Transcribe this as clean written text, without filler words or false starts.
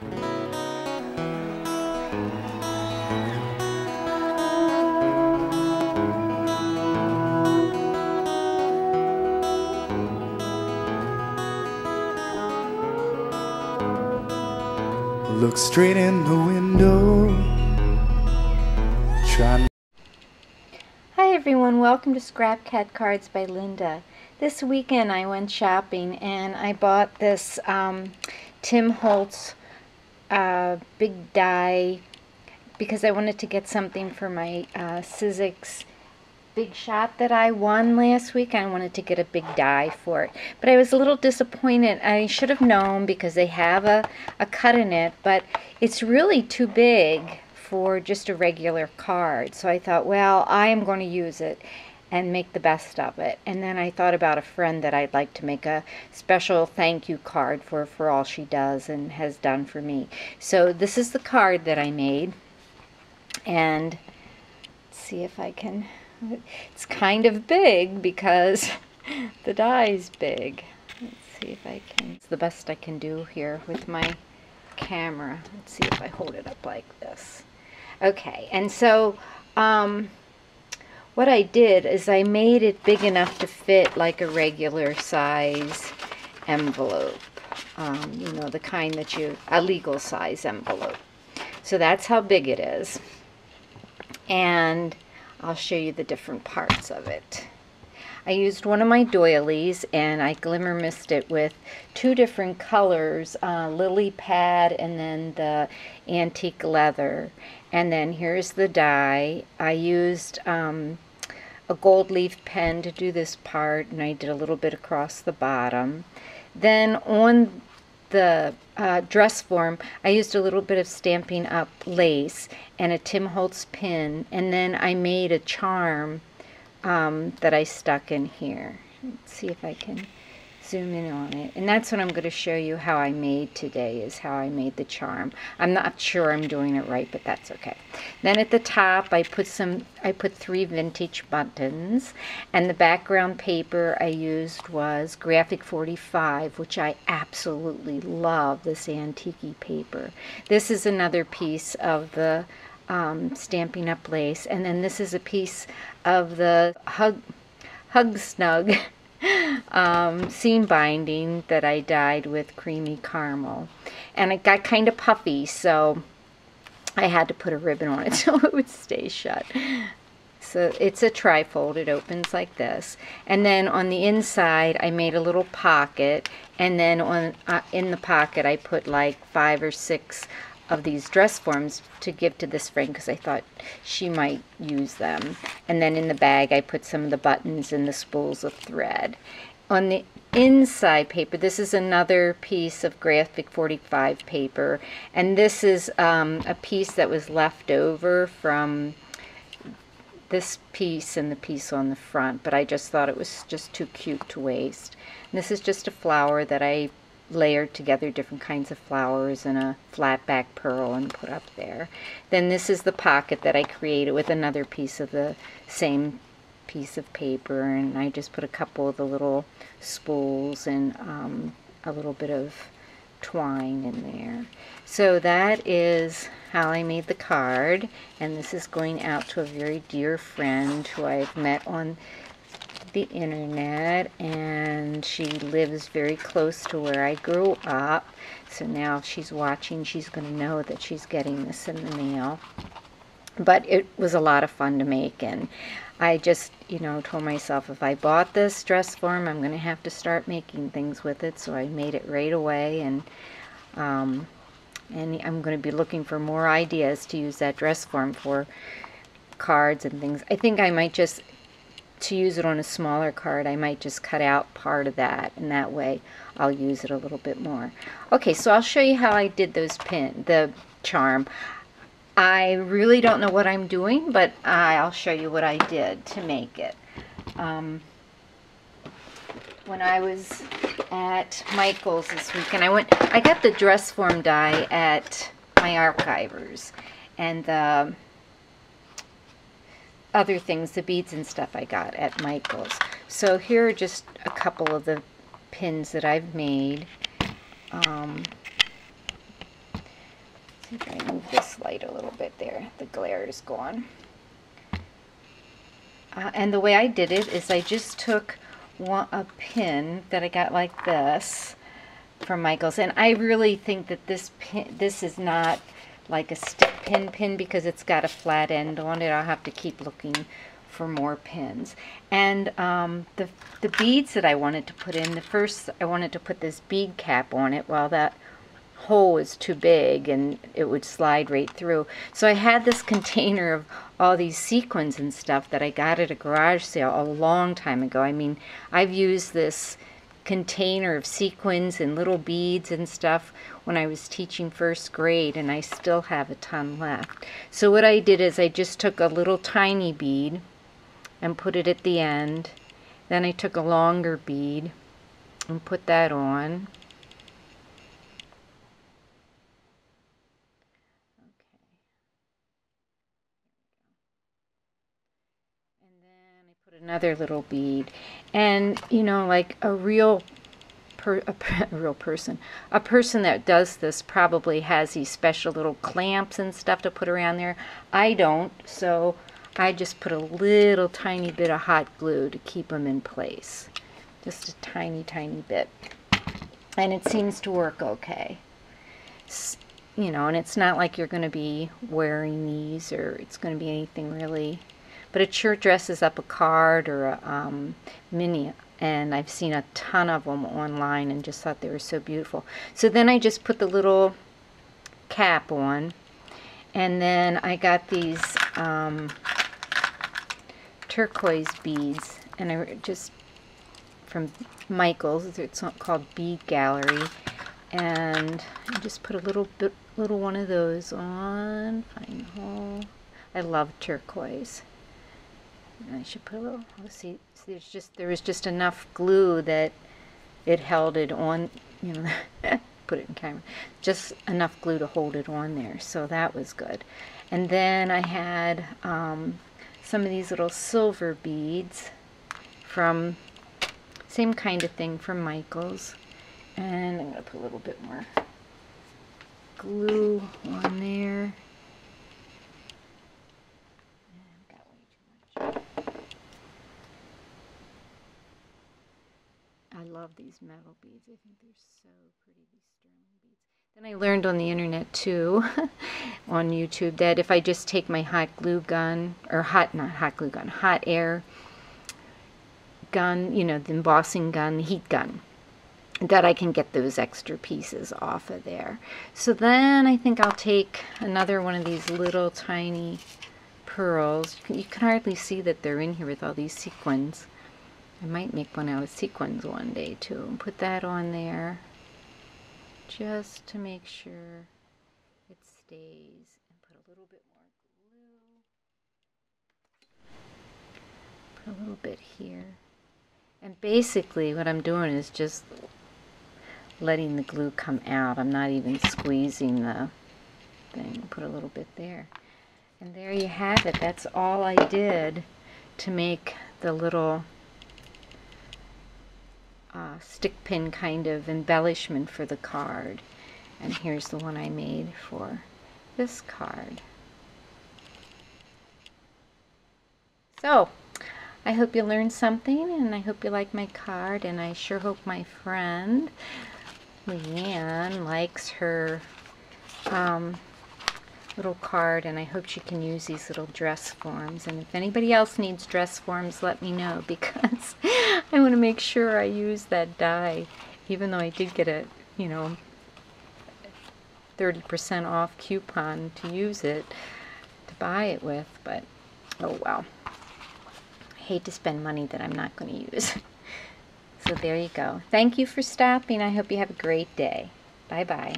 Look straight in the window. Hi everyone, welcome to Scrap Cat Cards by Linda. This weekend I went shopping and I bought this Tim Holtz big die because I wanted to get something for my Sizzix big shot that I won last week. I wanted to get a big die for it, but I was a little disappointed. I should have known because they have a cut in it, but it's really too big for just a regular card. So I thought, well, I am going to use it and make the best of it. And then I thought about a friend that I'd like to make a special thank you card for all she does and has done for me. So this is the card that I made, and let's see if I can. It's kind of big because the die is big. Let's see if I can. It's the best I can do here with my camera. Let's see if I hold it up like this. Okay, and so what I did is I made it big enough to fit like a regular size envelope. You know, the kind that a legal size envelope. So that's how big it is. And I'll show you the different parts of it. I used one of my doilies and I glimmer mist it with two different colors, lily pad and then the antique leather. And then here's the die. I used a gold leaf pen to do this part, and I did a little bit across the bottom. Then on the dress form, I used a little bit of Stampin' Up! Lace and a Tim Holtz pin, and then I made a charm that I stuck in here. Let's see if I can zoom in on it. And that's what I'm going to show you how I made today, is how I made the charm. I'm not sure I'm doing it right, but that's okay. Then at the top I put 3 vintage buttons, and the background paper I used was Graphic 45, which I absolutely love, this antique paper. This is another piece of the Stampin' Up! Lace, and then this is a piece of the Hug Snug seam binding that I dyed with creamy caramel, and it got kind of puffy, so I had to put a ribbon on it so it would stay shut. So it's a trifold. It opens like this, and then on the inside I made a little pocket, and then on in the pocket I put like 5 or 6 of these dress forms to give to this friend because I thought she might use them. And then in the bag I put some of the buttons and the spools of thread. On the inside paper, this is another piece of Graphic 45 paper, and this is a piece that was left over from this piece and the piece on the front, but I just thought it was just too cute to waste. And this is just a flower that I layered together, different kinds of flowers and a flat back pearl, and put up there. Then this is the pocket that I created with another piece of the same piece of paper, and I just put a couple of the little spools and a little bit of twine in there. So that is how I made the card, and this is going out to a very dear friend who I've met on the internet, and she lives very close to where I grew up, so now if she's watching, she's going to know that she's getting this in the mail. But it was a lot of fun to make, and I just, you know, told myself if I bought this dress form, I'm going to have to start making things with it, so I made it right away, and I'm going to be looking for more ideas to use that dress form for cards and things. I think I might just, to use it on a smaller card, I might just cut out part of that, and that way I'll use it a little bit more. Okay, so I'll show you how I did the charm. I really don't know what I'm doing, but I'll show you what I did to make it. When I was at Michael's this weekend, I got the dress form die at my archivers, and the other things, the beads and stuff, I got at Michael's. So here are just a couple of the pins that I've made. See if I move this light a little bit there. The glare is gone. And the way I did it is I just took a pin that I got like this from Michael's, and I really think that this is not like a stick pin because it's got a flat end on it. I'll have to keep looking for more pins. And the beads that I wanted to put in, first I wanted to put this bead cap on it. Well, that hole is too big and it would slide right through. So I had this container of all these sequins and stuff that I got at a garage sale a long time ago. I mean, I've used this container of sequins and little beads and stuff when I was teaching first grade, and I still have a ton left. So what I did is I just took a little tiny bead and put it at the end. Then I took a longer bead and put that on. Another little bead, and you know, like a person that does this probably has these special little clamps and stuff to put around there. I don't, so I just put a little tiny bit of hot glue to keep them in place, just a tiny bit, and it seems to work okay. You know, and it's not like you're going to be wearing these or it's going to be anything really. But it sure dresses up a card or a mini, and I've seen a ton of them online and just thought they were so beautiful. So then I just put the little cap on, and then I got these turquoise beads, and I just from Michael's. It's called Bead Gallery, and I just put a little one of those on. Find the hole. I love turquoise. And I should put a little, let's see, there was just enough glue that it held it on, you know, put it in camera, just enough glue to hold it on there, so that was good. And then I had some of these little silver beads from, same kind of thing from Michael's, and I'm going to put a little bit more glue on there. I love these metal beads. I think they're so pretty, these sterling beads. Then I learned on the internet too, on YouTube, that if I just take my hot glue gun, or hot air gun, you know, the embossing gun, the heat gun, that I can get those extra pieces off of there. So then I think I'll take another one of these little tiny pearls. You can hardly see that they're in here with all these sequins. I might make one out of sequins one day too, and put that on there just to make sure it stays, and put a little bit more glue. Put a little bit here. And basically what I'm doing is just letting the glue come out. I'm not even squeezing the thing. Put a little bit there. And there you have it. That's all I did to make the little stick pin kind of embellishment for the card. And here's the one I made for this card. So I hope you learned something, and I hope you like my card, and I sure hope my friend Leanne likes her little card, and I hope she can use these little dress forms. And if anybody else needs dress forms, let me know, because I want to make sure I use that die, even though I did get a, you know, 30% off coupon to use it, to buy it with, but oh well. I hate to spend money that I'm not going to use. So there you go. Thank you for stopping. I hope you have a great day. Bye-bye.